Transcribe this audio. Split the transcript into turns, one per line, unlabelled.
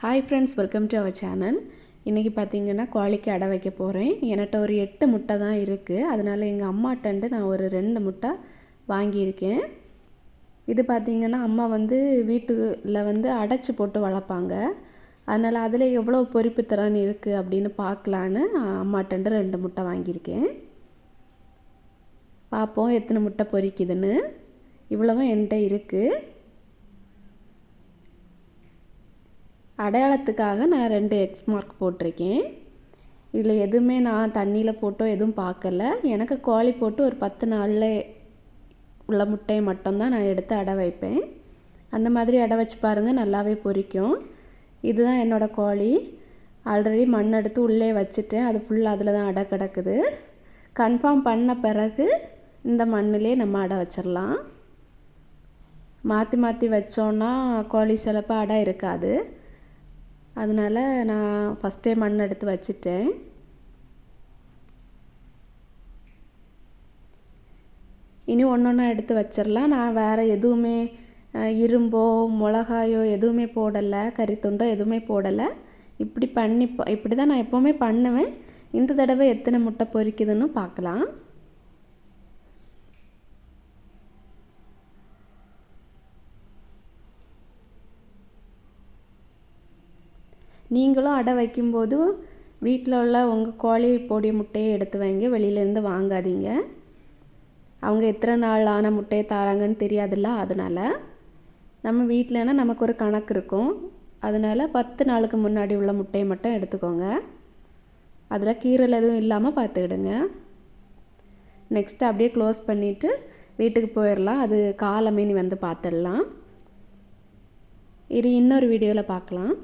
Hi friends, welcome to our channel. இன்றைக்கி பார்த்திங்கன்னா கோழிக்கு அடை வைக்க போகிறேன். என்கிட்ட ஒரு 8 முட்டை தான் இருக்குது. அதனால் எங்கள் அம்மாட்டண்டு நான் ஒரு 2 முட்டை வாங்கியிருக்கேன். இது பார்த்திங்கன்னா அம்மா வீட்டில் அடைச்சி போட்டு வளர்ப்பாங்க. அதனால் அதில் எவ்வளோ பொரிப்பு திறன் இருக்குது அப்படின்னு பார்க்கலான்னு அம்மாட்டண்டு 2 முட்டை வாங்கியிருக்கேன். பார்ப்போம் எத்தனை முட்டை பொரிக்குதுன்னு. இவ்வளவும் என்கிட்ட இருக்குது. அடையாளத்துக்காக நான் 2 எக்ஸ் மார்க் போட்டிருக்கேன். இதில் எதுவுமே நான் தண்ணியில் போட்டோ எதுவும் பார்க்கல. எனக்கு கோழி போட்டு ஒரு 10 நாளில் உள்ள முட்டையை மட்டும்தான் நான் எடுத்து அடை வைப்பேன். அந்த மாதிரி அடை வச்சு பாருங்கள், நல்லாவே பொரிக்கும். இதுதான் என்னோடய கோழி. ஆல்ரெடி மண் எடுத்து உள்ளே வச்சுட்டேன். அது ஃபுல்லாக அதில் தான் அடை கிடக்குது. கன்ஃபார்ம் பண்ண பிறகு இந்த மண்ணிலே நம்ம அடை வச்சிடலாம். மாற்றி மாற்றி வச்சோன்னா கோழி சிலப்போ அடை இருக்காது. அதனால் நான் ஃபஸ்ட்டே மண் எடுத்து வச்சுட்டேன். இனி ஒன்றா எடுத்து வச்சிடலாம். நான் வேறு எதுவுமே இரும்போ மிளகாயோ எதுவுமே போடலை, கறித்துண்டோ எதுவுமே போடலை. இப்படி தான் நான் எப்போவுமே பண்ணுவேன். இந்த தடவை எத்தனை முட்டை பொரிக்குதுன்னு பார்க்கலாம். நீங்களும் அடை வைக்கும்போது வீட்டில் உள்ள உங்கள் கோழி பொடி முட்டையை எடுத்து வைங்க, வெளியிலேருந்து வாங்காதீங்க. அவங்க எத்தனை நாள் ஆன முட்டையை தராங்கன்னு தெரியாதுல்ல. அதனால் நம்ம வீட்டிலனா நமக்கு ஒரு கணக்கு இருக்கும். அதனால் 10 நாளுக்கு முன்னாடி உள்ள முட்டையை மட்டும் எடுத்துக்கோங்க. அதில் கீரல் எதுவும் இல்லாமல் பார்த்துக்கிடுங்க. நெக்ஸ்ட்டு அப்படியே க்ளோஸ் பண்ணிவிட்டு வீட்டுக்கு போயிடலாம். அது காலமே பார்த்துடலாம். இது இன்னொரு வீடியோவில் பார்க்கலாம்.